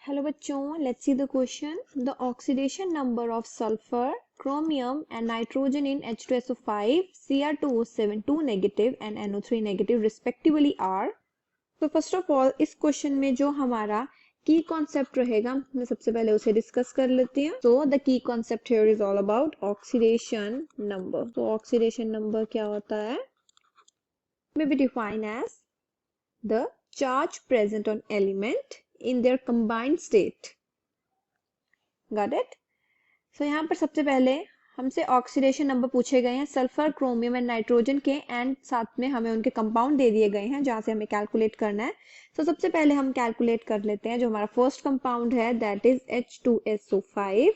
Hello बच्चों, let's see the question. The oxidation number of sulfur, chromium and nitrogen in H2SO5, Cr2O7 2 negative and NO3 negative respectively are. तो first of all इस question में जो हमारा की concept रहेगा मैं सबसे पहले उसे डिस्कस कर लेती हूँ. So the key concept here is all about oxidation number. तो ऑक्सीडेशन नंबर क्या होता है? May be define as the charge present on element in their combined state. Got it? So यहाँ पर सबसे पहले हमसे ऑक्सीडेशन नंबर पूछे गए हैं सल्फर, क्रोमियम एंड नाइट्रोजन के, एंड साथ में हमें उनके कंपाउंड दे दिए गए हैं जहां से हमें कैलकुलेट करना है. तो सबसे पहले हम कैलकुलेट कर लेते हैं जो हमारा फर्स्ट कंपाउंड है, दैट इज H2SO5.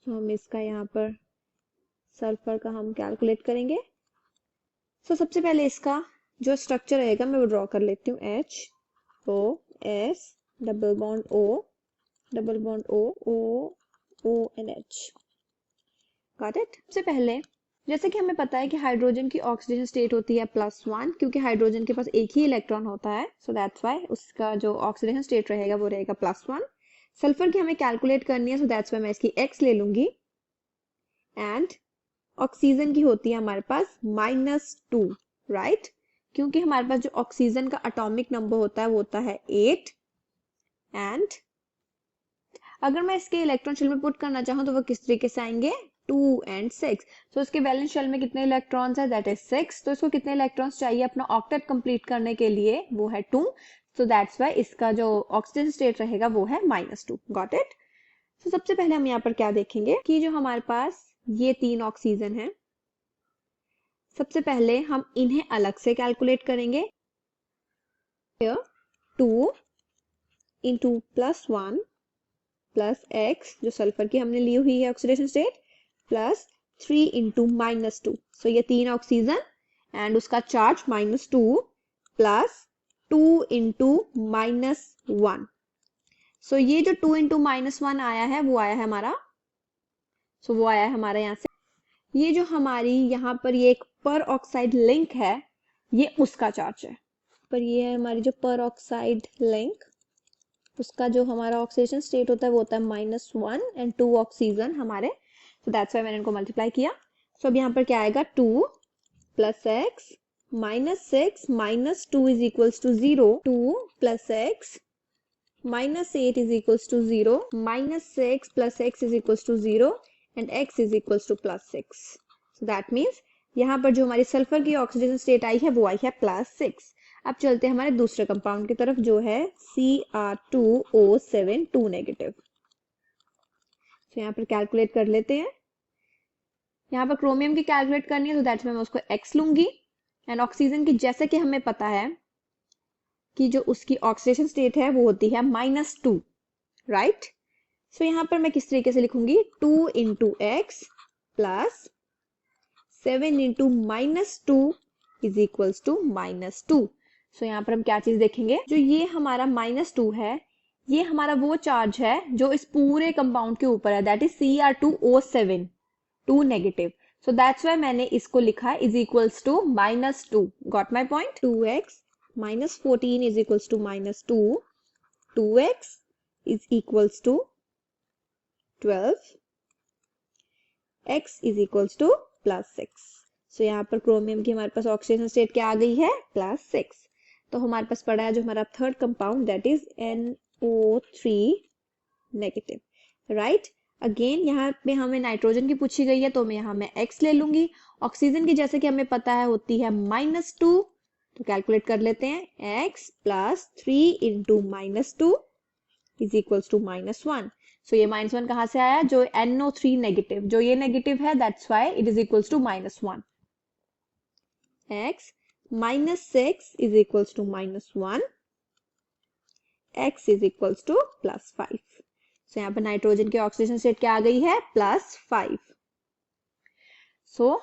तो हम इसका यहाँ पर सल्फर का हम कैलकुलेट करेंगे. तो सबसे पहले इसका जो स्ट्रक्चर रहेगा मैं वो ड्रॉ कर लेती हूँ. HOS double bond O double bond ONH. Got it? सबसे पहले जैसे कि हमें पता है कि हाइड्रोजन की ऑक्सीडेशन स्टेट होती है +1 क्योंकि हाइड्रोजन के पास एक ही इलेक्ट्रॉन होता है. सो दैट्स व्हाई उसका जो ऑक्सीडेशन स्टेट रहेगा वो रहेगा +1. सल्फर की हमें कैलकुलेट करनी है, सो दैट्स व्हाई मैं इसकी X ले लूंगी. एंड ऑक्सीजन की होती है हमारे पास -2, राइट? क्योंकि हमारे पास जो ऑक्सीजन का एटॉमिक नंबर होता है वो होता है 8. एंड अगर मैं इसके इलेक्ट्रॉन शेल में पुट करना चाहूँ तो वो किस तरीके से आएंगे? 2 and 6. तो इसके वैलेंस शेल में कितने इलेक्ट्रॉन्स है? That is 6. तो इसको कितने इलेक्ट्रॉन्स चाहिए अपना ऑक्टेट कंप्लीट करने के लिए? वो है 2. सो दैट्स व्हाई इसका जो ऑक्सीजन स्टेट रहेगा वो है -2. Got it? तो सबसे पहले हम यहाँ पर क्या देखेंगे कि जो हमारे पास ये 3 ऑक्सीजन है, सबसे पहले हम इन्हें अलग से कैलकुलेट करेंगे. 2 इंटू +1 प्लस X जो सल्फर की हमने ली हुई है ऑक्सीडेशन स्टेट, प्लस 3 इंटू -2. सो ये 3 ऑक्सीजन एंड उसका चार्ज -2 प्लस 2 इंटू -1. सो ये जो 2 इंटू -1 आया है वो आया है हमारा, वो आया है हमारा यहाँ से. ये जो हमारी यहाँ पर ये एक पर ऑक्साइड लिंक है ये उसका चार्ज है. पर ये है हमारी जो पर ऑक्साइड लिंक, उसका जो हमारा ऑक्सीडेशन स्टेट होता है वो होता है -1 एंड 2 ऑक्सीजन हमारे. तो दैट्स व्हाई मैंने इनको मल्टीप्लाई किया. सो अब यहाँ पर क्या आएगा? 2 plus x -6 -2 is equals to 0. 2 plus x -8 is equals to 0. -6 plus x is equals to 0 and x is equals to +6. So that means यहाँ पर जो हमारी सल्फर की ऑक्सीडेशन स्टेट आई है वो आई है +6. अब चलते हैं हमारे दूसरे कंपाउंड की तरफ जो है Cr2O7 2 नेगेटिव. तो यहाँ पर कैलकुलेट कर लेते हैं. यहाँ पर क्रोमियम की कैलकुलेट करनी है तो दैट्स मैं उसको X लूंगी. एंड ऑक्सीजन की जैसे कि हमें पता है कि जो उसकी ऑक्सीडेशन स्टेट है वो होती है -2, राइट? सो यहाँ पर मैं किस तरीके से लिखूंगी? 2 into x plus 7 into -2 is equals to -2. So यहाँ पर हम क्या चीज देखेंगे? जो ये हमारा -2 है ये हमारा वो चार्ज है जो इस पूरे कंपाउंड के ऊपर है, that is Cr2O7 2 negative. So that's why मैंने इसको लिखा है is equals to -2. Got my point? 2x -14 is equals to -2. 2x is equals to 12. x is equals to +6. So यहाँ पर क्रोमियम की हमारे पास ऑक्सीडेशन स्टेट क्या आ गई है? +6. तो हमारे पास पड़ा है जो हमारा third compound that is NO3 negative, right? Again यहाँ पे हमें नाइट्रोजन की पूछी गई है तो मैं यहाँ मैं X ले लूंगी. ऑक्सीजन की जैसे कि हमें पता है होती है -2, तो कैलकुलेट कर लेते हैं. X plus 3 into -2 is equals to -1. So ये -1 कहाँ से आया? जो NO3 नेगेटिव, जो ये नेगेटिव है that's why it is equals to -1. X -6 is equals to -1. X is equals to +5. So यहाँ पर नाइट्रोजन की ऑक्सीडेशन स्टेट क्या आ गई है? +5. So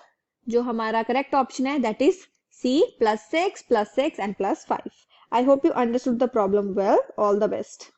जो हमारा करेक्ट ऑप्शन है that is C, +6 +6 and +5. I hope you understood the problem well. All the best.